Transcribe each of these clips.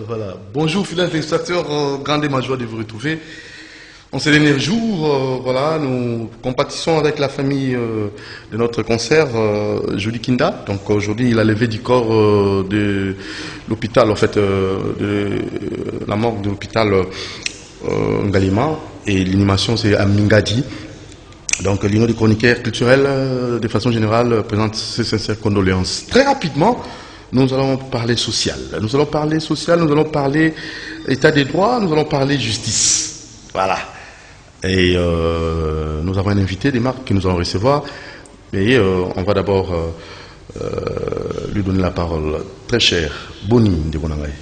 Voilà. Bonjour fidèles téléspectateurs, grande et ma joie de vous retrouver. En ces derniers jours, voilà, nous compatissons avec la famille de notre concert, Jody Kinda. Donc aujourd'hui, il a levé du corps de l'hôpital, en fait, de la morgue de l'hôpital Ngalima. Et l'animation, c'est à Mingadi. Donc l'Union des chroniqueurs culturels, de façon générale, présente ses sincères condoléances. Très rapidement, nous allons parler social. Nous allons parler social, nous allons parler état des droits, nous allons parler justice. Voilà. Et nous avons un invité, des marques que nous allons recevoir. Et on va d'abord lui donner la parole. Très cher, Boni de Bonangaï.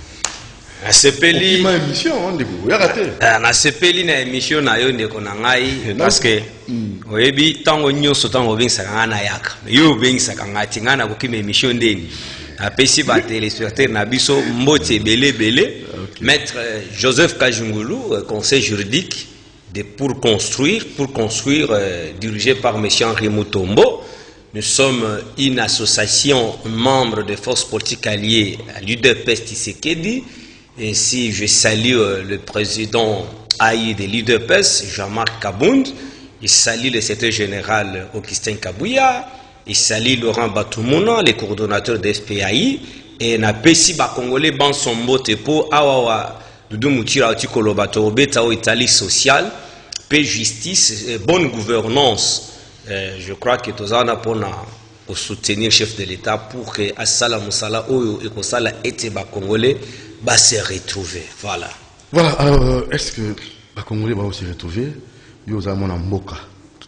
Nasepeli ma émission ndeko raté nasepeli na émission na yo ndeko na ngai parce que oyebi tango nyonso tango bengisaka na yaka yo bengisaka ngati ngana ko kima émission ndeni apesi ba téléspectateurs na biso mboti belé maître Joseph Kajungulu, conseil juridique pour construire dirigé par monsieur Henri Mutombo. Nous sommes une association membre de forces politiques alliées à l'UDPS Tshisekedi. Ainsi, je salue le président AI de l'UDPS, Jean-Marc Kabound. Il salue le secrétaire général Augustin Kabouya. Il salue Laurent Batoumona, le coordonnateur de SPAI. Et na pesi ba Congolais ban sombo tepo awawa dudu mutira otikolo bato beta o Italie sociale, paix, justice, bonne gouvernance. Je crois que tous en apona pour soutenir le chef de l'État pour que Assala Moussala Oyo et Kosala ete ba Congolais va se retrouver. Voilà. Voilà, alors est-ce que les Congolais vont se retrouver? Yo za mona mboka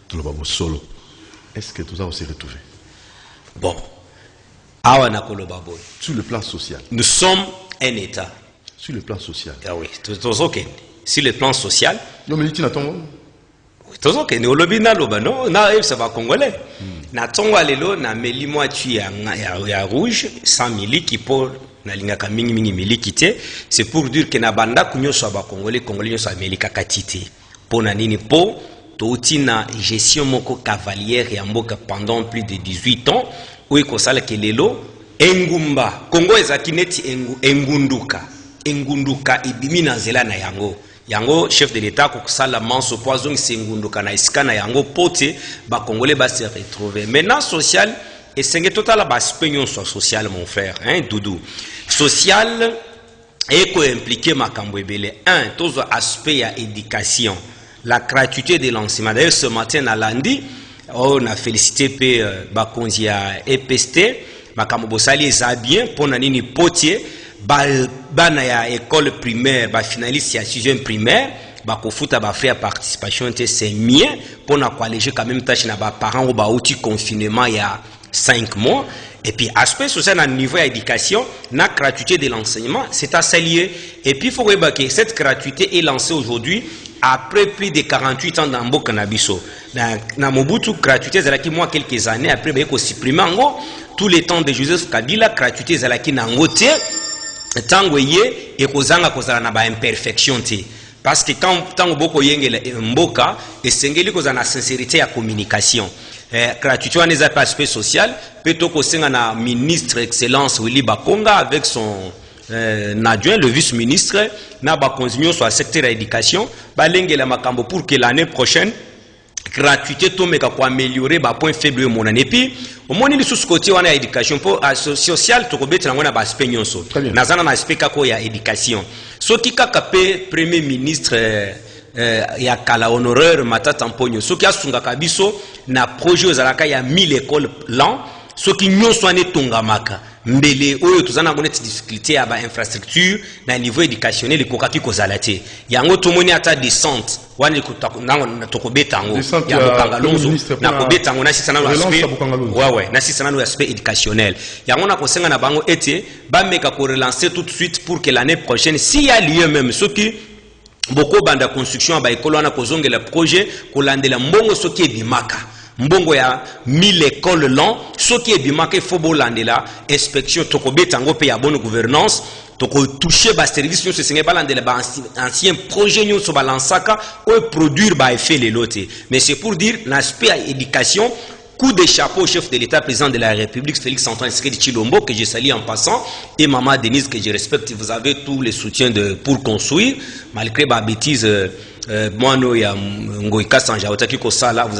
tout le babo solo. Est-ce que tout ça va se retrouver? Bon. Awa na koloba boy. Sur le plan social. Nous sommes un État. Sur le plan social. Ah oui, tout OK. Sur le plan social. Yo militi na tongo. Tout OK, ne olobi na loba non, na ça va congolais. Na tongo lelo na meli moi tu ya rouge sans miliki pour na lingaka mingi miliki te, c'est pour dire que na banda kunyo so ba congolais so amelika katite. Pona nini po touti na gestion moko cavalière ya mboka pendant plus de 18 ans où il kosala ke lelo engumba Congo ezaki neti engunduka ibimi na nzela na yango chef de l'état kokosala manso poison sengunduka na iska na yango pote ba congolais ba se retrouver maintenant social et c'est total ba spegnon social mon frère hein Doudou social et ko impliquer makambo ebele tous aspect ya éducation, la gratuité de l'enseignement. D'ailleurs ce matin à lundi on a félicité pe bakonzi ya EPST makambo bosali eza bien pona nini potier bana ya école primaire ba finaliste ya 6e primaire ba kofuta ba frère participation c'est mieux pona ko alléger quand même tâche na ba parents ou ba outil confinement il y a 5 mois. Et puis aspect social à niveau d'éducation, la gratuité de l'enseignement, c'est à s'allier. Et puis il faut remarquer que cette gratuité est lancée aujourd'hui après plus de 48 ans dans Mboka Nabiso. Dans Mobutu, gratuité, c'est moi quelques années après, il faut supprimer tous les temps de Joseph Kabila, gratuité, c'est nangote, tango yé, et kozanga kozala na ba imperfection te. Parce que quand tango boko yengela Mboka, et sengeli kozana sincérité à communication. Gratuité on est aspect social plutôt que na ministre excellence Willy Bakonga avec son adjoint le vice-ministre na ba continuer sur le secteur de l'éducation balengela makambo pour que l'année prochaine gratuité tomeka ko améliorer ba point faible mon année puis au moins ni sous côté on a éducation pour social to kobetela ngona ba aspect nyonso nazana na aspect kako ya éducation so kikaka pe premier ministre ya kala honoraire Matata Mponyo soki asungaka biso na projet ozalaka ya 1000 écoles l'an soki nyonso ane tongamaka mbele oyo tozana bonne difficulté ya ba infrastructure na niveau éducationnel ekokaki kozala te yango tomoni ata descente wana na tokobeta ngo ya bokangalonzo na kobeta ngo na sisana no aspect ouais na sisana no aspect éducationnel yango na kosenga na bango ete ba meka ko relancer tout de suite pour que l'année prochaine s'il y a lieu même soki beaucoup banda construction ba école wana kozongela projet kolandela mbongo soki ebimaka mbongo ya 1000 écoles l'an soki ebimaka faut bolandela inspection tokobeta ngo pe ya bonne gouvernance toko toucher ba service nyonso senga balandela ba ancien projet nyonso balansaka ou produire ba effet les lotés mais c'est pour dire l'aspect éducation coup de chapeau au chef de l'État, président de la République, Félix-Antoine Tshisekedi Tshilombo, que je salue en passant, et Maman Denise, que je respecte. Vous avez tous les soutiens pour construire, malgré ma bêtise. Moi, vous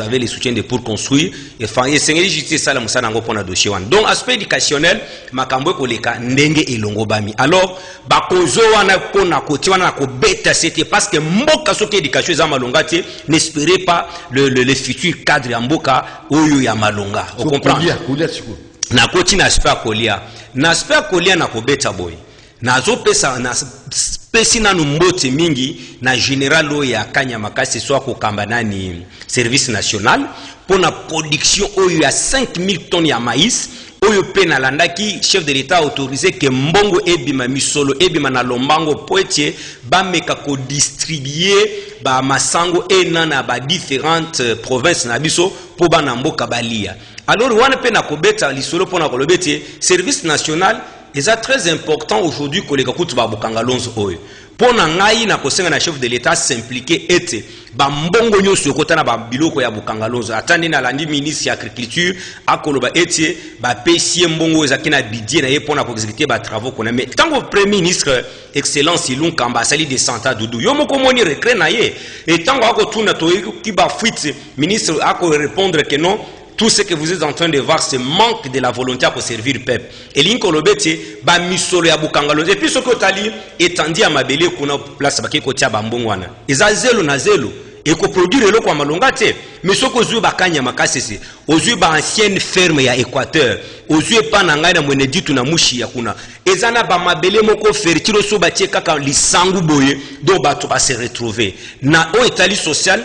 avez les soutiens de pour construire. Et c'est justice ça, dossier. Donc, aspect éducationnel, makambo koleka ndenge elongo bami. Alors, bakozo wana kona koti wana ko beta c'était parce que mboka soki éducation za malonga te, n'espérez pas le futur cadre ya mboka oyo ya malonga. Vous comprenez? Na koti na aspect kolia. Na aspect kolia na ko beta boy. Na zo pesa na pesi na mbote mingi na général ya kanya makasi soit ko kambana ni service national pour la production oyo ya 5000 tonnes ya maïs oyo pe na landaki chef de l'État autorisé que mbongo ebima misolo ebima na lombango poetier ba meka ko distribuer ba masango enana ba différentes provinces na biso pour ba na mboka balia. Alors wana pe na ko beta lisolo pour na ko lobete service national. Et c'est très important aujourd'hui que les gens qui oyo. Pour nangai na kosenga na chef de l'État s'impliquer ete ba mbongo nyoso kota na ba biloko ya bukangalonzo atandi na landi ministre ya agriculture akoloba ete ba pesi mbongo ezaki na budget na ye pona ko exécuter ba travaux kona mais tango premier ministre excellence Ilunga Kamba sali de Santa Doudou yo moko moni recret na ye et tango ako tuna to ki ba fuite ministre ako répondre que non. Tout ce que vous êtes en train de voir, c'est manque de la volonté pour servir le peuple. Et l'inkolobete, ba misolo ya bukangalo. Et puis ce que tu as dit, étendu à ma belle, qu'on a place à Bakékotia Bambongwana. Et ça, zélo na zélo. Et qu'on produit le lot comme malongate. Mais ce que vous avez bakanya makasese, aux yeux ba ancienne ferme ya Équateur, aux yeux pas nangai na mwenedi tu na mushi ya kuna. Et ça na ba mabele moko fertile so batie kaka lisangu boye, do bato ba se retrouver. Na o état social.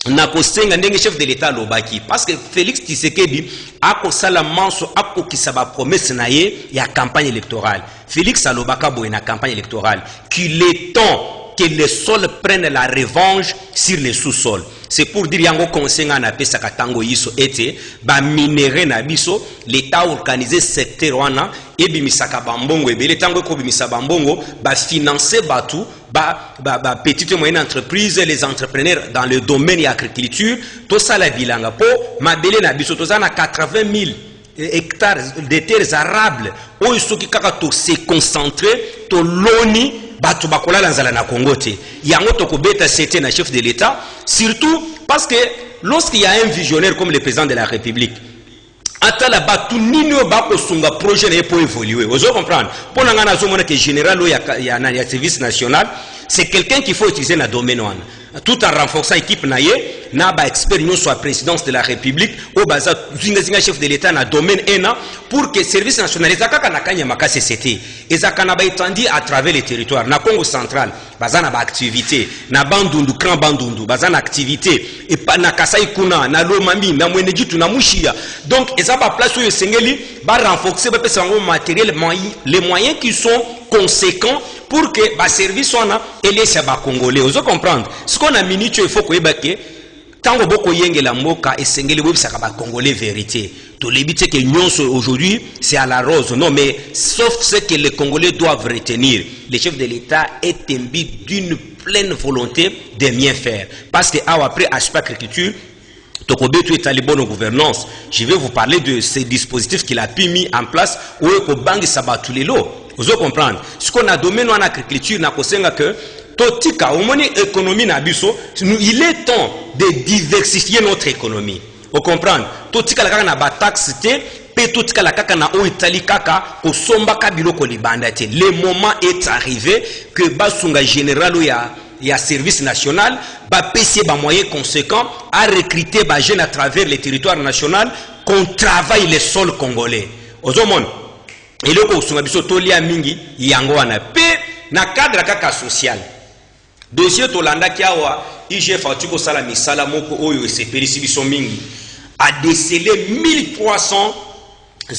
Na kosenga ndenge chef de l'État lobaki parce que Félix Tshisekedi a kosala manso a kokisaba promesse na ye ya campagne électorale. Félix alobaka boye na campagne électorale qu'il est temps que les sols prennent la revanche sur les sous-sols. C'est pour dire yango konsenga na pesa katango yiso ete ba minéré na biso l'État organisé secteur wana ebimisaka bambongo ebele tango ko bimisa bambongo ba financer batu ba petite et moyenne entreprise les entrepreneurs dans le domaine de l'agriculture tout ça la bilanga po mabele na biso to na 80 000 hectares de terres arables oyo soki kaka to se concentrer to loni batu bakola lanzala na Congo te yango to ko beta c'était na chef de l'État surtout parce que lorsqu'il y a un visionnaire comme le président de la République ata la batu nino bako sunga projet ne pour évoluer vous comprendre pour nga na zomona que général ya service national c'est quelqu'un qu'il faut utiliser dans le domaine tout en renforçant l'équipe naie na ba expérience soit présidence de la République au baza zinga chef de l'État na domaine ena pour que service national ezaka na kanya makase c'était ezaka na ba étendu à travers les territoires na Congo central baza na ba activité na bandundu grand bandundu baza na activité et pa na Kasai kuna na Lomami na Mwenejitu na Mushia donc ezaba place où sengeli ba renforcer ba pesa ngo matériel les moyens qui sont conséquents pour que ba service soit et les congolais vous comprendre ce qu'on a minute il faut que ebake tango boko yenge la mboka esengeli webisaka ba congolais vérité to lebite que nyonso aujourd'hui c'est à la rose non mais sauf ce que les congolais doivent retenir le chef de l'État est imbu d'une pleine volonté de bien faire parce que après aspect agriculture Tokobetu est à la bonne gouvernance. Je vais vous parler de ces dispositifs qu'il a pu mis en place où Ekobangi Sabatulelo. Vous comprendre. Ce qu'on a domaine en agriculture, n'a que Totika, au moins économie n'abisso, il est temps de diversifier notre économie. Vous comprenez. Totika la kaka na bataxe te, pe totika la kaka na o Italie kaka ko somba kabilo ko libanda te. Le moment est arrivé que basunga général il y a service national, ba PC ba moyens conséquents à recruter ba jeunes à travers les territoires nationaux qu'on travaille les sols congolais. Ozomon et le ko sunga biso tolia mingi yango wana pe na cadre kaka social. Dossier tolanda kiawa IGF atuko sala misala moko oyo sepelisi biso mingi a décelé 1300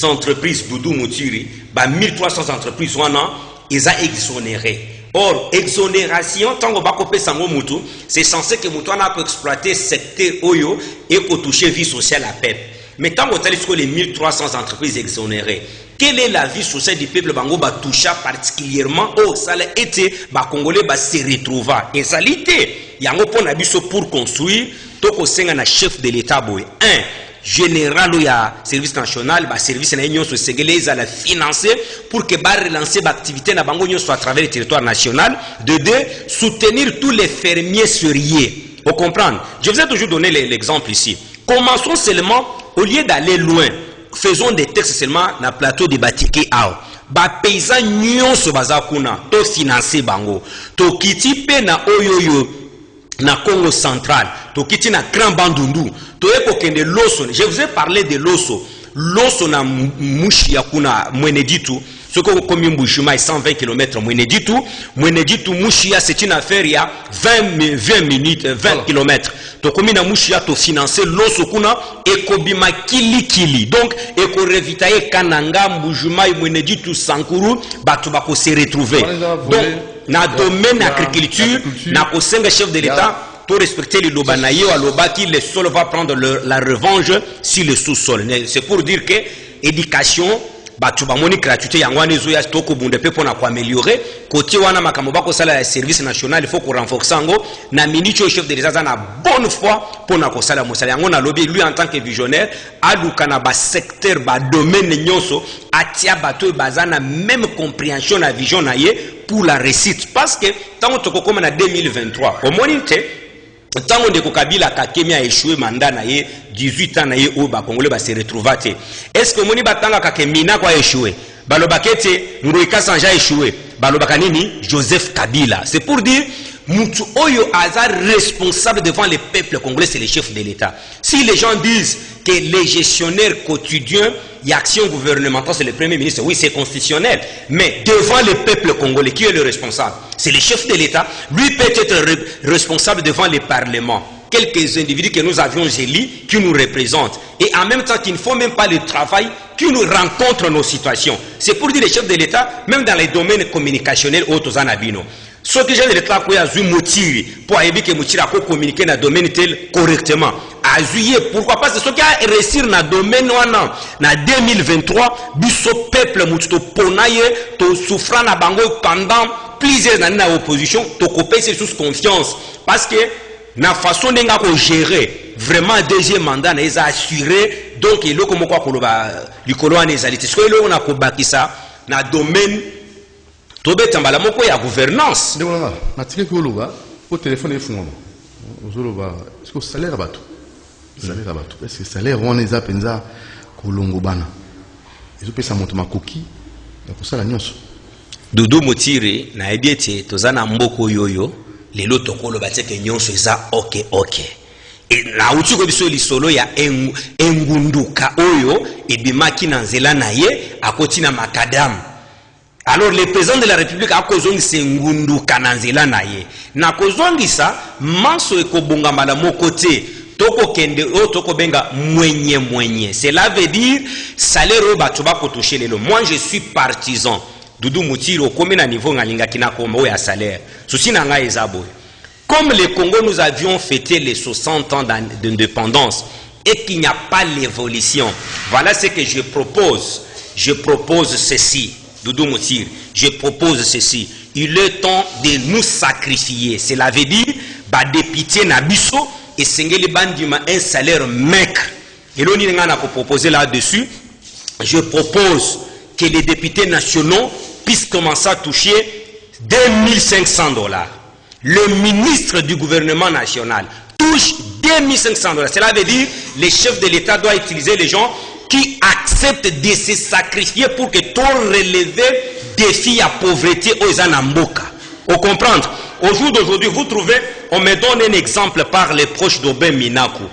entreprises Doudou Moutiri, ba 1300 entreprises wana ils a exonéré. Or, exonération, tant qu'on va couper sango mutu, c'est censé que mutu a exploité secteur oyo et qu'on touche vie sociale à peuple. Mais tant qu'on a les 1300 entreprises exonérées, quelle est la vie sociale du peuple bango ba toucha particulièrement au salaire été ba congolais ba se retrouva et salité yango pona biso pour construire toko senga na chef de l'État boy 1 général ou ya service national ba service na union sociale à la financer pour que ba relancer ba activité na bango nyonso à travers le territoire national. De deux, soutenir tous les fermiers serriers. Vous comprenez? Je vous ai toujours donné l'exemple ici. Commençons seulement, au lieu d'aller loin, faisons des textes seulement dans le plateau de Batiki Ao. Ba paysan nyonso bazakuna to financer bango. To kiti pe na oyoyo na Congo central. To kiti na Grand Bandundu. To eko kende loso. Je vous ai parlé de loso. Loso na mushi ya kuna Mweneditu. Ce qu'on comme Mbushuma 120 km Mweneditu. Mweneditu mushia c'est une affaire il y a 20 minutes 20 km. To komi na mushia to financer loso kuna ekobima kili. Donc eko revitaye Kananga Mbujuma Mweneditu Sankuru batu bako se retrouver. Donc na domaine agriculture na ko senga chef de l'état pour respecter les lobanaye ou loba qui le sol va prendre la revanche sur le sous-sol. C'est pour dire que éducation batu ba moni gratuité yangwane zo ya toko bunde pe pona ko améliorer côté wana makambo bako sala ya service national il faut ko renforcer ngo na ministre chef de l'état na bonne foi pona ko sala mosala yango na lobby lui en tant que visionnaire aluka na ba secteur ba domaine nyonso atia bato bazana même compréhension na vision na ye pour la réussite parce que tant toko comme na 2023 au monité tant on de Kabila Kakemi a échoué mandat na ye 18 ans na ye o ba congolais ba se retrouver. Est-ce que moni batanga Kakemina kwa échoué balobakete Ngoïka Sanja échoué balobaka nini Joseph Kabila. C'est pour dire mutu oyo azar responsable devant le peuple congolais, c'est le chef de l'État. Si les gens disent que les gestionnaires quotidiens et action gouvernementale c'est le premier ministre, oui c'est constitutionnel, mais devant le peuple congolais qui est le responsable? C'est le chef de l'État. Lui peut être responsable devant le Parlement. Quelques individus que nous avions élus qui nous représentent et en même temps qu'il ne faut même pas le travail qui nous rencontre nos situations. C'est pour dire le chef de l'État, même dans les domaines communicationnels autres en abino. Ce que j'ai de l'État pour azu motiri pour éviter que motiri a communiquer dans le domaine tel correctement. Azuye pourquoi parce que ce qui a réussi dans le domaine wana na 2023 biso peuple mututo ponaye to souffrant na bango pendant plusieurs années dans l'opposition to copé c'est sous confiance parce que na façon denga ko gérer vraiment deuxième mandat na eza assuré donc il ko moko ko loba likolo wana ezalité ce que lo na ko bakisa na domaine tobeta mbala moko ya gouvernance de voilà matike ko loba au téléphone efungo ozoloba est-ce que salaire bato est-ce que salaire on eza penza kolongo bana ezo pesa moto makoki ya kosala nyonso Doudou Motiri na ebiete tozana mboko yoyo lelo tokolo bateke nyonso eza ok et na uti ko biso lisolo ya engunduka oyo ebimaki na nzela na ye akoti na makadam. Alors le président de la République a kozongisa engunduka na nzela na ye na kozongisa manso ekobonga mala mokote toko kende o toko benga mwenye. Cela veut dire salaire o bato ba ko toucher lelo. Moi je suis partisan Doudou Motiri au combien à niveau ngalinga kina kombo ya salaire. Souci na nga ezabo. Comme le Congo nous avions fêté les 60 ans d'indépendance et qu'il n'y a pas l'évolution. Voilà ce que je propose. Je propose ceci. Doudou Motiri, je propose ceci. Il est temps de nous sacrifier. Cela veut dire ba député na biso et sengeli bandima un salaire maigre. Et l'on a proposé là-dessus. Je propose que les députés nationaux puissent commencer à toucher $2 500. Le ministre du gouvernement national touche $2 500. Cela veut dire que le chef de l'État doit utiliser les gens qui acceptent de se sacrifier pour que tout relever défi à pauvreté aux Anamboka. Vous comprenez? Au jour d'aujourd'hui, vous trouvez, on me donne un exemple par les proches d'Obé Minaku.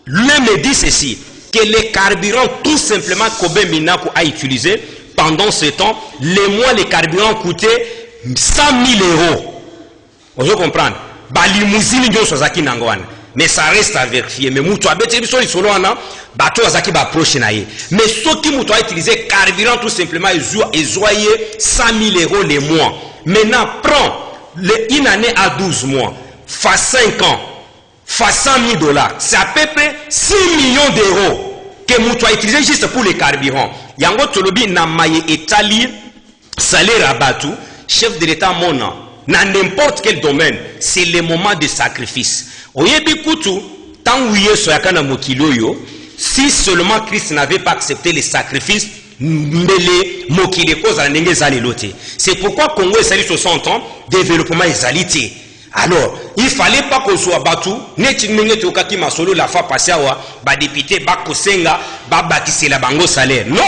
L'un me dit ceci, que les carburants tout simplement qu'Obé Minaku a utilisé pendant ce temps, les mois les carburants coûtaient 100 000 €. Vous comprenez? Limousine mais ça reste à vérifier. Mais moutou abete biso lisolo wana bato azaki ba approche na ye. Mais ceux qui moutou a utilisé carburant tout simplement ezoye 100 000 € les mois. Maintenant prends une année à 12 mois, fois 5 ans, fois $100 000, c'est à peu près 6 millions d'euros que moutou a utilisé juste pour les carburants. Yango tolobi na maye etali salaire à Batou, chef de l'État mona, dans n'importe quel domaine, c'est le moment de sacrifice. Oyebi kutu, tant ouye soyaka na mokilo yo, si seulement Christ n'avait pas accepté les sacrifices, c'est pourquoi Congo est sali 60 ans, développement est salité. Alors, il fallait pas qu'on soit battu, net minute au kaki masolo la fois passée à ba député ba kosenga ba bakise la bango salaire. Non,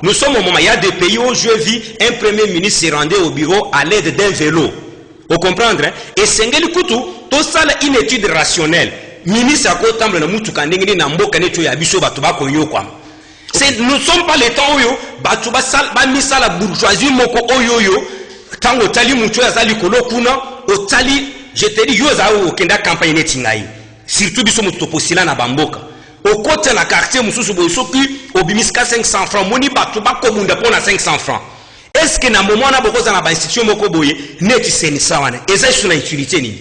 nous sommes au moment, il y a des pays où je vis, un premier ministre se rendait au bureau à l'aide d'un vélo. Vous comprenez? Et Sengeli Koutou, tout ça une étude rationnelle. Ministre à côté de la moutou kandengini na mboka neto ya biso batuba koyo kwa. Nous ne sommes pas les temps où batuba sal ba misa la bourgeoisie moko oyoyo tango tali mucho ya zali kolo kuna otali. Je te dis, yo kenda campagne netingai. Surtout biso mutopostila na bamboka. Au côté la quartier mususu bosoki obimiska 500 francs. Moni batu ba komunda pona 500 francs. Est-ce que na moment na bokoza na ba institution moko boye neti senisa wana. Eza suna utilité ni.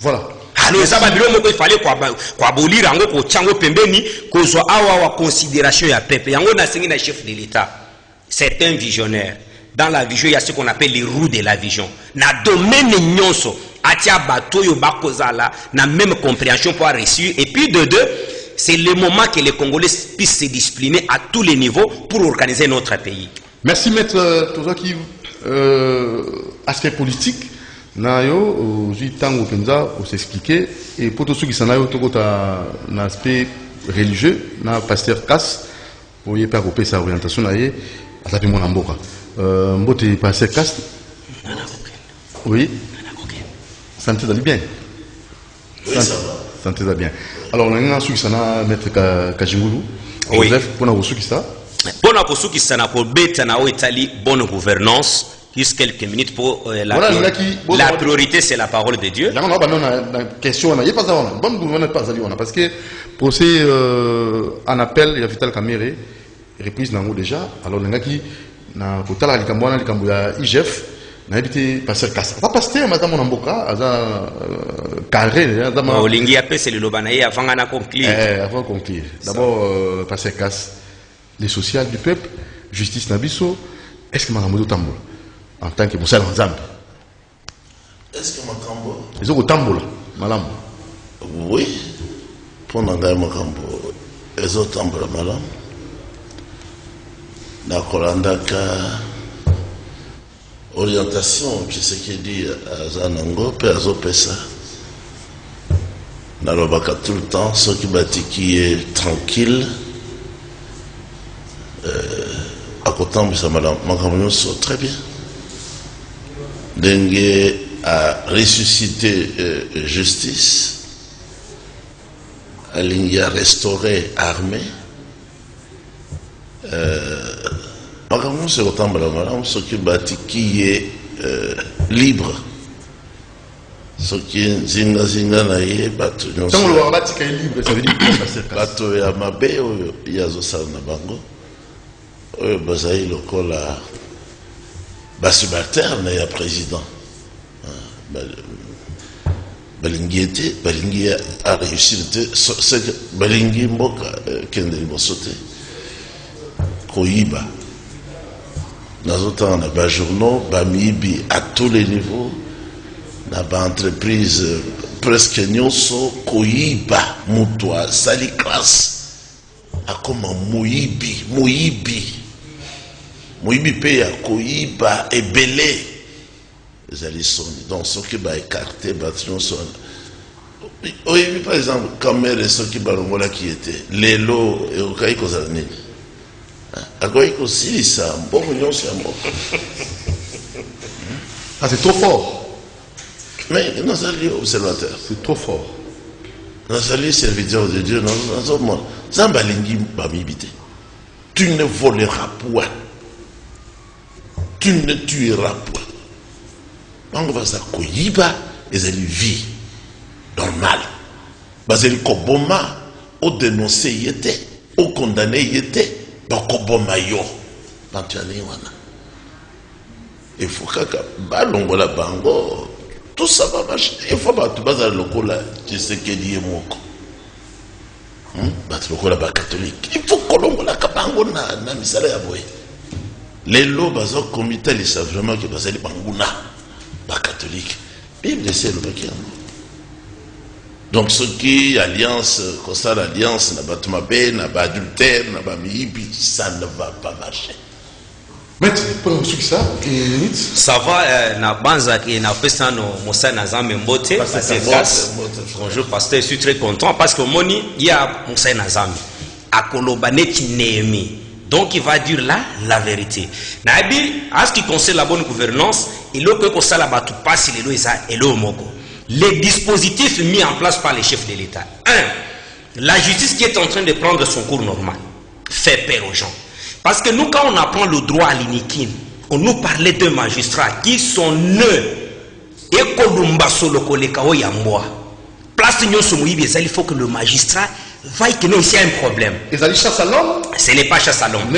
Voilà. Alors ça ba bilo moko il fallait kwa bolira ngo ko chango pembeni ko zo awa wa considération ya peuple. Yango na sengi na chef de l'état. C'est un visionnaire. Dans la vision, il y a ce qu'on appelle les roues de la vision. Na domaine nyonso atia bato yo bakozala na même compréhension pour réussir. Et puis de deux, c'est le moment que les Congolais puissent se discipliner à tous les niveaux pour organiser notre pays. Merci maître Tozoki. Aspect politique, na yo tango penza pour s'expliquer et pour tous ceux qui s'en aillent autour de l'aspect religieux, na pasteur Kass pour y faire couper sa orientation na ye à la mon amboka. Mbote pasteur Kass. Oui. Santé d'aller bien. Oui, ça va. Santé d'aller bien. Alors, on a un souci, ça n'a maître Kajingulu. Oui. Pour nous, souci ça. Pour nous, souci ça n'a pas bête, na Italie bonne gouvernance. Juste quelques minutes pour la priorité, c'est la parole de Dieu. Il y a une question, il n'y a pas ça. Bonne gouvernance, pas ça. Parce que pour ces un appel, il y a Vital Kamere, reprise dans déjà. Alors, il y a qui, na kotala likambo ya IGF. N'habité pasteur Kass. Pas pasteur, madame Monamboka, carré. Olingi appelle c'est le lobanaye avant d'en conclure. Avant de conclure. D'abord, pasteur Kass, les social du peuple, justice Nabiso, est-ce que Makambo Tambola, en tant que Moussel Nzambe? Est-ce que Makambo? Ils ont Tambola, madame. Oui, pour Nangaï Makambo, ils ont Tambola, madame. Nakolandaka. Orientation, je sais qu'il dit à Zanango, Père Zopessa. Nalobaka tout le temps, ce qui bâtit qui est tranquille. À côté de ça, madame, Makambo sont très bien. Dengue a ressuscité justice. Alingi a restauré armée. Makambo c'est autant madame, ce qui bâtit qui est libre. Ce qui est zinga na ye bato nyonso. Tant le bâti qui est libre, ça veut dire quoi? Bato ya mabe oyo yazo sala na bango. Oyo bazai lokola basubalterne ya président. Balingi a réussi balingi mboka kende libosote. Koyiba. Dans autant on a des journaux, Bamibi à tous les niveaux, on a des entreprises presque nyonso, Koyiba, Moutoua, Sali classe, a comme Moyibi paye à Koyiba et Belé, les alissons, donc ceux qui va écarter, oui, par exemple, Kamere et ceux qui va qui étaient, Lelo et Okaï Kozanini. Ah, c'est trop fort. Mais nous sommes observateurs. C'est trop fort. Nous sommes serviteurs de Dieu. Nous sommes Zambalingi Bamibité. Tu ne voleras point. Tu ne tueras point. On va dire Koyiba et c'est une vie normale. Basé Koboma, au dénoncé y était, au condamné y était. Bakobomayo Bantuani wana. Il faut que balongola bango tout ça va marcher. Il faut pas tout bazar lokola tu sais que dit moko. Bat lokola ba catholique. Il faut kolongola kabango na misala ya boye. Les lots bazo comité ils savent vraiment que bazali banguna ba catholique. Bible c'est le bakiango. Donc ce qui alliance, constat d'alliance, n'a pas tomabé, n'a pas adultère, n'a pas miibi, ça ne va pas marcher. Maître, pour ceux qui savent, ça va, na banza qui na pesa no Moussa Nazambe Mbote, bonjour pasteur, je suis très content parce que moni il y a Moussa Nazambe akolobane Nehemi. Donc il va dire là la vérité. Nabi, à ce qui concerne la bonne gouvernance, il faut que ça la batu passe les lois et le moko. Les dispositifs mis en place par les chefs de l'État. 1. La justice qui est en train de prendre son cours normal fait peur aux gens. Parce que nous, quand on apprend le droit à l'iniquine, on nous parlait de magistrats qui sont nœuds. Et Kolumba solo kolekao yamboa. Place il faut que le magistrat voie que nous, ici, il y a un problème. Ils allaient chasse à l'homme. Ce n'est pas chasse à l'homme.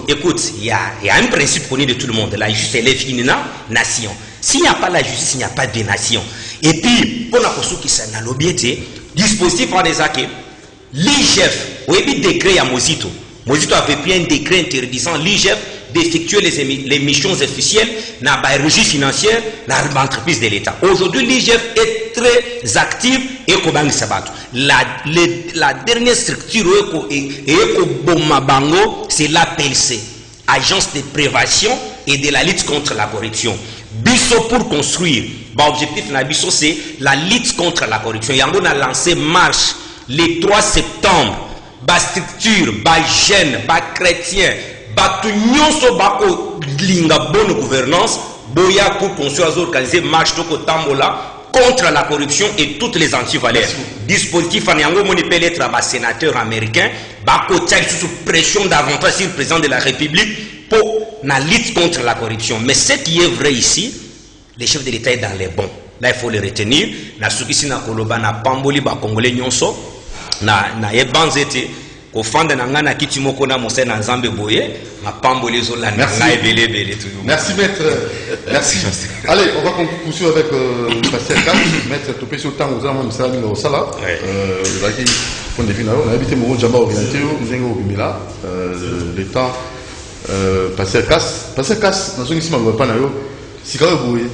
Écoute, il y a un principe connu de tout le monde. La justice élève une nation. S'il n'y a pas la justice, il n'y a pas de nation. Et puis, on a reçu qui s'est dans l'obéité, dispositif en des acquis, l'IGF, ou un décret à Mozito. Mozito avait pris un décret interdisant l'IGF d'effectuer les missions officielles dans la régie financière dans l'entreprise de l'État. Aujourd'hui, l'IGF est très active et la dernière structure c'est l'APLC, Agence de prévention et de la lutte contre la corruption. Bisso pour construire, l'objectif c'est la lutte contre la corruption. Yango a lancé marche le 3 septembre. Ba structure, ba jeune, ba chrétien, ba tout nyonso ba ko linga bonne gouvernance, boya pour construire organiser marche toko tambola contre la corruption et toutes les antivaleurs. Dispositif en yango moni peut être ba sénateur américain, ba ko tchai sous pression davantage sur le président de la République pour la lutte contre la corruption. Mais ce qui est vrai ici, les chefs de l'État est dans les bons. Là il faut les retenir. Na sukisi na koloba na pamboli ba congolais nyonso. Na yebanzete ko fanda na ngana kiti moko na Moussa Nazambe boye na pamboli zo la na ebele tout. Merci maître. Merci. Allez, on va poursuivre avec Pasteur Kass. Maître topé sur temps aux hommes ça linga osala. La qui fond de finale on a habité mon jamba orienté nzengo bimila le temps Pasteur Kass na zongi sima ba na yo sikayo boye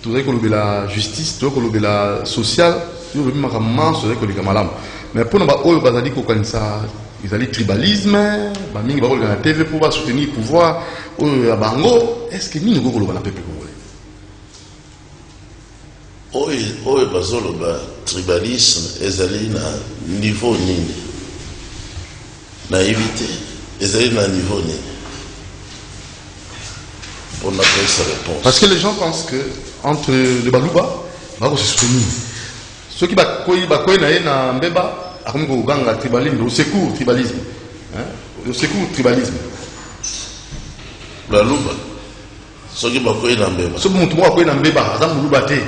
tout ça que la justice tout que la sociale tout le même manso que les malamu. Mais pour nous, ils allaient tribalisme, ils allaient la TV pour soutenir le pouvoir, est-ce que nous avons le peuple congolais? Le tribalisme est allé à niveau nini. Naïveté, est allé à niveau nini. On n'a pas sa réponse. Parce que les gens pensent que entre le Balouba, on va se soutenir. Ceux qui na mbeba comme ko ganga tribalisme au secours tribalisme au secours tribalisme Baluba ceux qui bakoy na mbeba so muntu ko na mbeba aza muluba te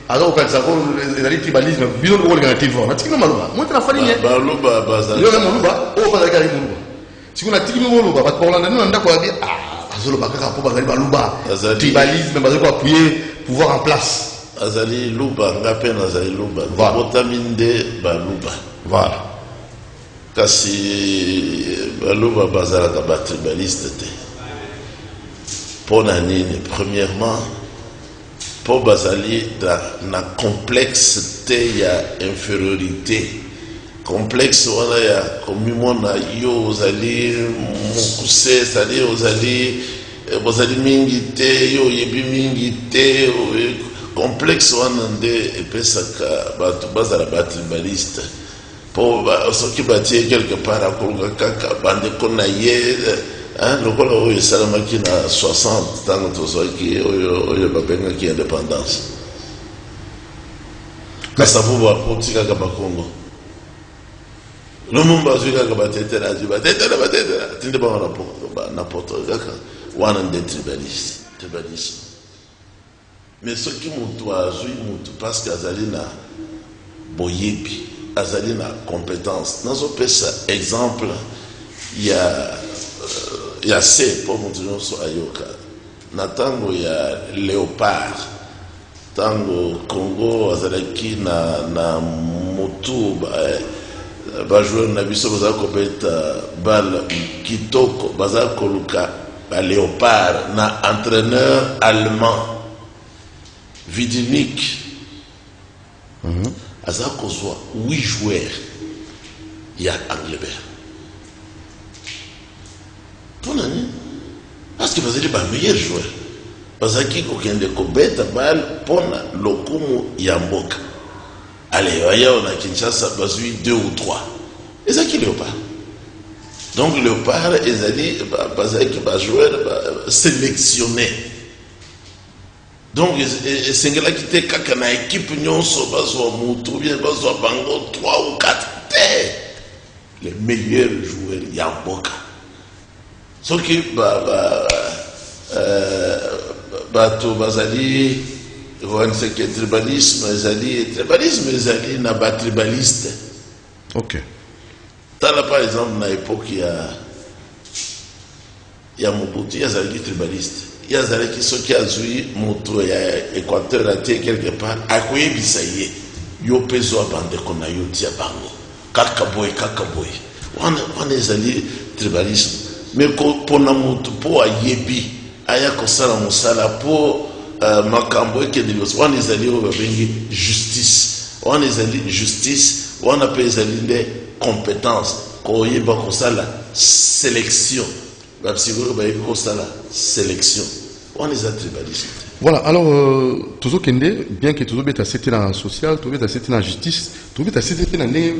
aza ko kanisa ko ezali tribalisme bino ko le garantie fort natikino maluba monte na fali nye baluba bazali yo muluba o bazali kali muluba sikuna tikino muluba ba ko landa no ndako abi azolo bakaka po bazali baluba tribalisme bazali ko appuyer pouvoir en place azali luba ngape na azali luba botaminde baluba voilà kasi baluba bazala ka ba tribaliste te pona nini premièrement po bazali na complexe te ya infériorité complexe wala ya komimona yo ozali mokuse sali ozali mingi te yo yebi mingi te complexe wana nde epesaka bato bazala batribaliste po soki batie quelque part akoluka kaka bandeko na ye lokola oyo esalamaki na 60 ntango tozwaki oyo babengaki indépendance kasavu bapotikaka bakongo lumumba azwi kaka batetela tinde bango na poto kaka wana nde tribalisme. Mais ce qui m'a dit, parce qu'Azali na boyebi, Azali na compétence. Dans un exemple, il y a C pour montrer sur Ayoka. Natango il y a léopard. Tango Congo Azalaki na motu ba jouer na biso baza kobeta bal kitoko baza koluka ba léopard na entraîneur allemand Vidinik aza kozwa 8 joueurs ya Angleterre. Mpona nini? Parce que bazali ba meilleur joueur. Bazaki kokende kobeta bal mpona lokumu ya mboka. Allez, on a Kinshasa, bazui 2 ou 3. Et ça qui Léopard. Donc Léopard, ils allaient joueur sélectionné. Donc c'est là qui était quand une équipe nyonso bazwa mutu bien bazwa bango 3 ou 4 les meilleurs joueurs Yamboka. Sauf que bato bazali c'est que tribalisme ezali na ba tribaliste. OK. Tala par exemple na époque ya Mobutu yazali tribaliste. Yazali ki soki azui moto ya Équateur atie quelque part akoyebisa ye yo pezo abande kona yo tia bango kaka boy wana ezali tribalisme. Mais pona moto po ayebi aya kosala mosala po makambo ekendelos wana ezali oyo babengi justice, wana ezali justice, wana pe ezali nde compétence koyeba kosala sélection, bapsikolo bayebi kosala sélection, wana eza tribalisme. Voilà, alors toujours kende bien que toujours beta c'était dans social, toujours beta c'était dans justice, toujours beta c'était dans les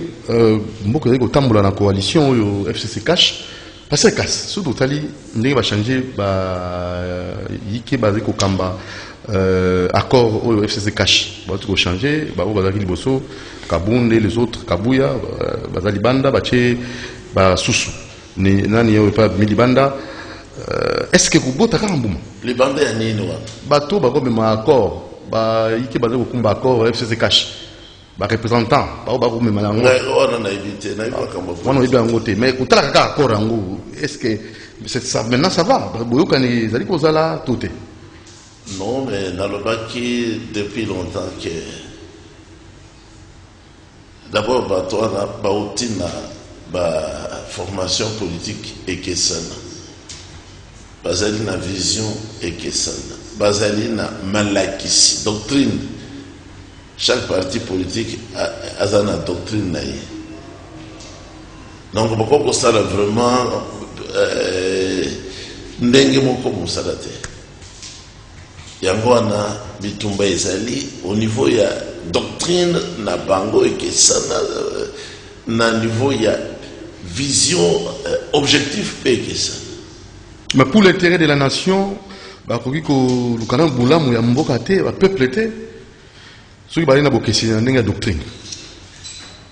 mboko yeko tambola na coalition yo FCC cash. Parce que surtout tali ndenge va changer ba yike basé ko kamba accord au FCC cash ba tout changer ba bazaki liboso kabunde les autres kabuya bazali banda bache ba susu ni nani yo pa milibanda. Est-ce que vous botez un boum? Les bandits à Nino. Bateau, bah comme un accord, bah il qui basé beaucoup d'accord, FCC cash, bah représentant, bah comme un malango. On a évité, on a eu pas comme on a eu bien côté, mais quand la carte accord en gros, est-ce que ça maintenant ça va? Bah vous quand ils allaient causer là tout est. Non, mais dans le baki depuis longtemps que d'abord bah toi na bah outina bah formation politique et que ça. Bazali na vision et que ça. Bazali na malakisi doctrine. Chaque parti politique a une doctrine. Donc pourquoi ça vraiment ndenge moko musala te. Yango na bitumba ezali au niveau ya doctrine na bango et que ça na niveau ya vision objectif et que ça. Mais pour l'intérêt de la nation, bah koki ko lukana bulamu ya mboka te, ba peuple te. Soki ba ina bokesi na ndenge doctrine.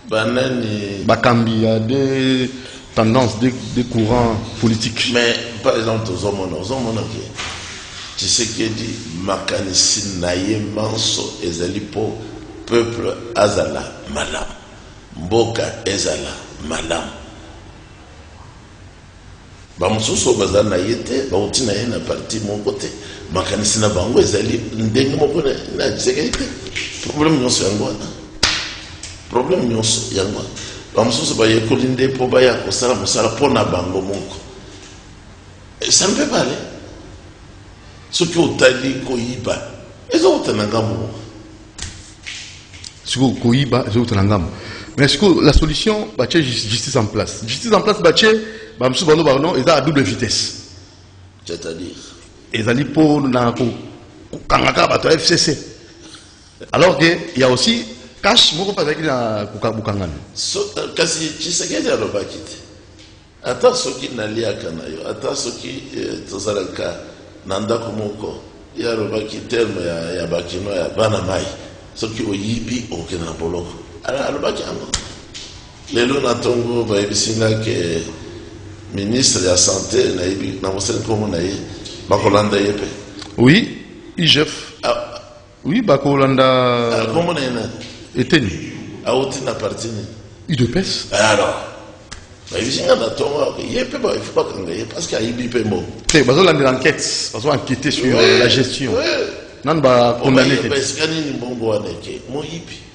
Banani ba kambi ya des tendances des courants politiques. Mais par exemple aux hommes tu sais qu'il dit makanisi naye manso ezali po peuple azala malam. Mboka ezala malam. Bamususu bazana yete bautina yena parti mon côté makanisi na bango ezali ndenge moko na sekete problème nyonso yango bamususu ba yekolinde po ba ya kosala musala pona bango moko ça ne peut pas aller ce qui otali koyiba ezo utananga mo Siko koyiba ezo utananga mo. Mais est-ce que la solution bah justice en place bah bah monsieur Bano Barnon est à double vitesse. C'est-à-dire ils allaient pour na kangaka bato FCC. Alors que il y a aussi cash moko pas avec na kukangana. So kasi Tshisekedi alobakite. Ata soki nalia kanayo, ata soki tozalaka nanda komoko ya alobaki terme ya bakino ya bana mai. Soki oyibi okena boloko. Alobaki ango. Lelo na tongo ba ebisinga ke ministre de la santé naibi na mosel komo naye bakolanda yepe. Oui, IGF. Oui, bakolanda komo na eteni. Auti na parti ni. UDPS. Alors, ba ebisinga na tongo yepe ba ifa kanga yepe parce qu'il y a ibi mo. Très basolanda l'enquête, baso enquêter sur la gestion. Nan ba condamné. Ba skani ni mbongo wana ke mo yipi.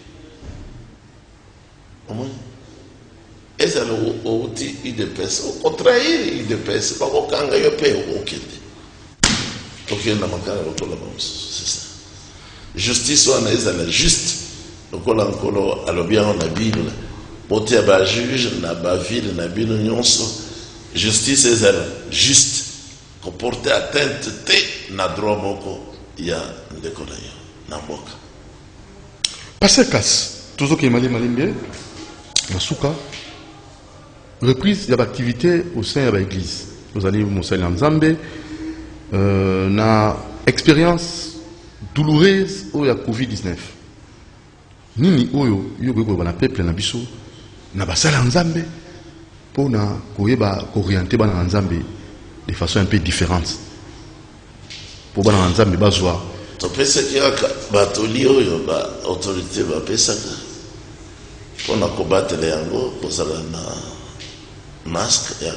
Et alors, au IDPS, au contraire, IDPS, pas au Kanga, il paye au Kende. Ok, c'est ça. Justice, on est la juste. lokola nkolo alobi yango na bible botia bajuge na bavile na bino nyonso justice ezala juste koporte atteinte te na droit moko ya ndeko na yo na mboka. Passer casse toujours qui est malé malimbe na souka reprise de l'activité au sein de l'église. Vous allez vous en Nzambe na expérience douloureuse au ya Covid-19. Nini oyo yo ko na peuple na biso na basala Nzambe pour na koyeba orienter bana Nzambe de façon un peu différente. Pour bana Nzambe bazwa topesaki kaka batoli oyo ba autorité bapesaka mpona kobatela yango kozala na masque ya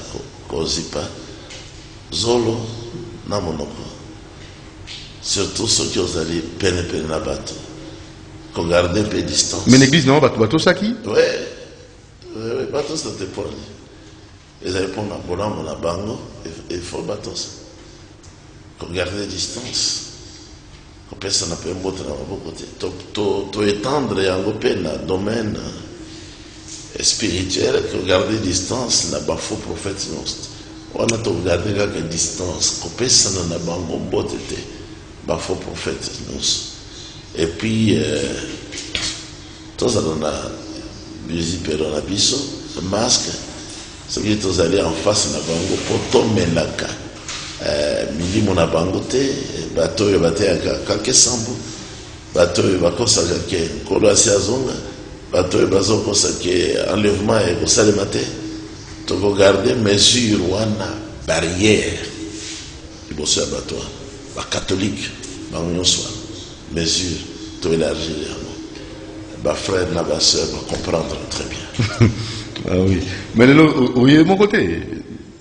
kozipa zolo na monoko surtout soki ozali penepene na bato kogarde mpe distance. Mais l'église non bato saki bato sote mpona ezali mpona bolambo na bango efo batosa kogarde distance kopesa na mpe mbote na maboko te toétendre yango mpe na domaine spirituel kogarde distance na bafaux prophète nyonso wana togarde kaka distance kopesana na bango mbote te bafaux prophète nyonso et puis tozala na bizipelo na biso masque soki tozali en face na bango mpo tomelaka milimo na bango te bato oyo bateyaka kaka esambo bato oyo bakosaka ke nkolo asi azonga bato oyo bazokosa ke enlèvement ekosalema te tokogarde mesure wana barrière liboso ya bato wana bakatholike bango nyonso wana mesure toélargir yango bafrère na basœur bacomprendre très bien. Ah oui, mais lelo oye mon côté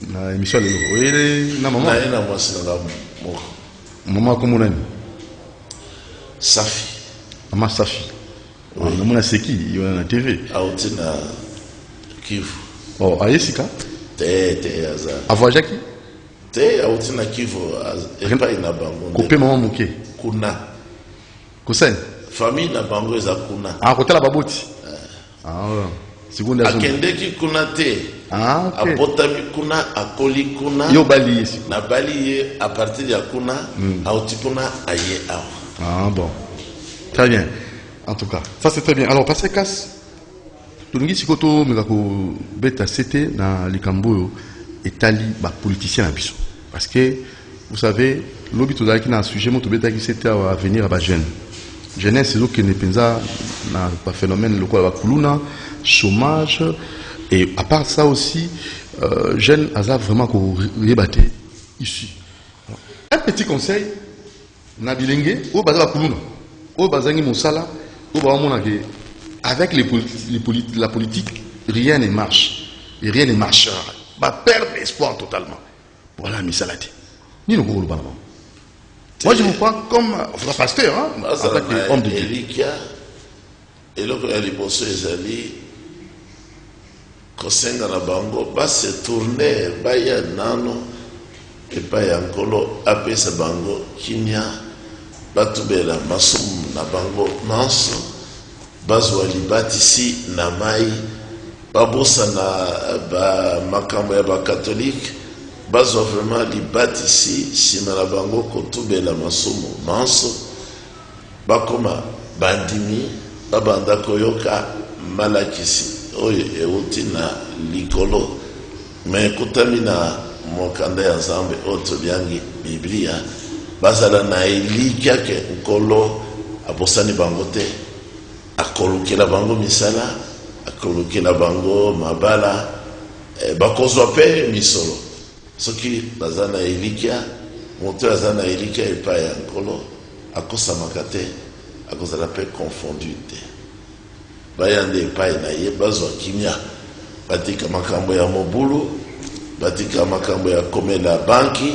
na émission lelo oye na maman na mwasi na moko maman comme nani Safi maman Safi na mona seki yo na TV auti na Kivu oh ayesika te aza avoa Jackie te auti na Kivu epa ina bango couper maman moké kuna kusani famille na bango eza kuna kotala baboti seconde akendeki kuna te okay. Abotami kuna akoli kuna yo bali yesi na bali ye à partir ya kuna auti kuna aye awa. Bon, très bien. En tout cas, ça c'est très bien. Alors, parce que casse, tout le monde si koto megako beta c'était dans les cambo etali ba politicien abiso. Parce que vous savez, l'obito qui na sujet moto beta qui c'était à venir à ba jeune. Jeunesse c'est que ne pensa na pas phénomène le quoi ba kuluna, chômage et à part ça aussi jeune asa vraiment ko rebatté ici. Un petit conseil na bilenge o bazala kuluna o bazangi mosala o ba mona ke avec la politique rien ne marche et rien ne marchera ba perdre espoir totalement voilà misalati ni no ko lo bana moi je vous prends comme pasteur hein en tant qu'homme de Dieu Elikia eloko ya liboso ezali kosenga na bango ba se tourner ba ya nano epai ya nkolo apesa bango kimia batubela masumu na bango manso bazwa libatisi na mai babosana ba makambo ya bakatholike bazwa vraiment libatisi nsima na bango kotubela masumu manso bakoma bandimi babanda koyoka malakisi oyo euti na likolo me kutami na mokanda ya Nzambe oyo tobiangi Biblia bazala na elikia ke nkolo abosani bango te akolukela bango misala akolukela bango mabala bakozwa pe misolo soki baza na elikia moto aza na elikia epai ya nkolo akosamaka te akozala pe confondu te bayande epai na ye bazwa kimia batika makambo ya mobulu batika makambo ya komela banki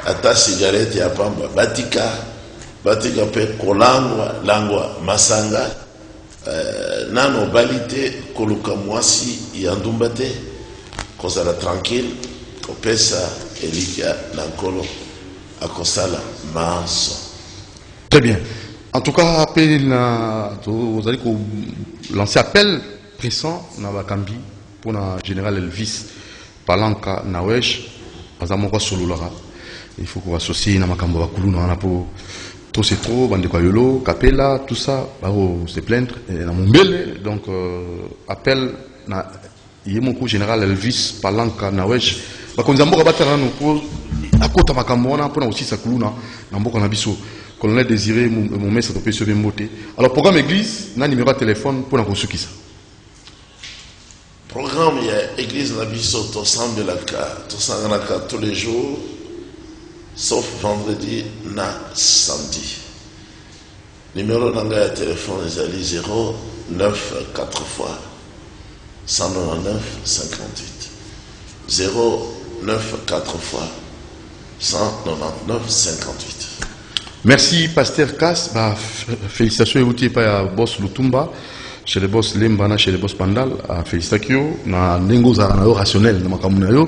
ata cigarette ya pamba batika pe kolangwa masanga nano balite koluka mwasi ya ndumba te kozala tranquille kopesa elikia na nkolo akosala manso. Très bien. En tout cas, appel vous allez lancer appel pressant na Bakambi pour le général Elvis Palanka Nawesh, Azamoko Sololara. Il faut qu'on associe na Makambo Bakulu na pour trop c'est trop, bande de Yolo, Capella, tout ça, se plaindre na Mumbele. Donc appel na Yemoko général Elvis Palanka Nawesh. Bakonzambo Kabatana no pour à côté Makambo na pour aussi sa Kuluna na Mboko na biso. Colonel Désiré, mon maître de PCB Moté. Alors, programme église, n'a numéro de téléphone pour la construire ça. Programme, il y a église Nabiso, tous les jours, sauf vendredi, na samedi. Numéro de téléphone, c'est 09 4 fois 199 58. 09 4 fois 199 58. Merci, Pasteur Kass. Félicitations et à boss Lutumba, chez les boss Lembana, chez les boss Pandal. Félicitations. Na Nengo Zaranayo rationnel, na Makamunayo.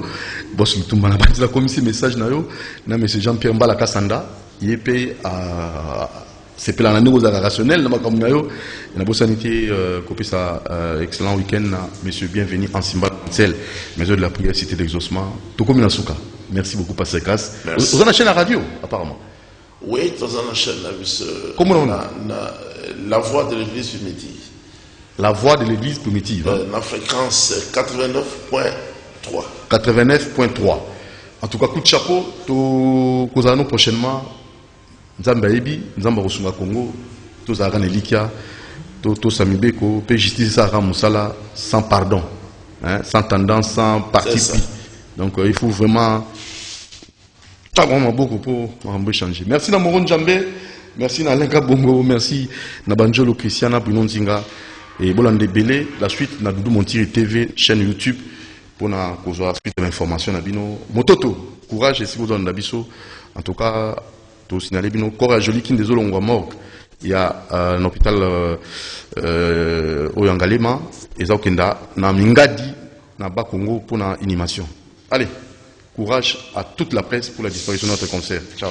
Boss Lutumba n'a pas dit la commission message nayo. Na monsieur Jean-Pierre Mbala Kassanda. Il est payé à. C'est pour la Nengo Zaranayo rationnel, na Makamunayo. Na boss sanité, copie ça, excellent week-end, monsieur bienvenue en Simba Cel, maison de la prière, cité d'exaucement. Tokomi Nasuka. Merci beaucoup, Pasteur Kass. Vous en achetez la radio, apparemment. Oui, dans une chaîne, comment on a la voix de l'église primitive. La voix de l'église primitive. La fréquence 89.3. 89.3. En tout cas, coup de chapeau, nous allons prochainement, Nzamba Ebi, Nzamba Rosunga Congo, tous Aran Elikia, tous Samibeko, P justice Sarah Moussala, sans pardon, hein, sans tendance, sans parti pris. Donc il faut vraiment. Vraiment beaucoup pour changer. Merci Namoron Djambé, merci Nalenka Bongo, merci Nabanjolo Christiana Brunonzinga et Bolande Belé. La suite, Nadoudou Montiri TV, chaîne YouTube, pour la suite de l'information. Mototo, courage et si vous donnez l'abisso. En tout cas, tout signaler bino, courage joli qui désolé on va mort. Il y a un hôpital Oyangalema, et Zaokenda, na Mingadi, na Bakongo pour la animation. Allez. Courage à toute la presse pour la disparition de notre concert. Ciao.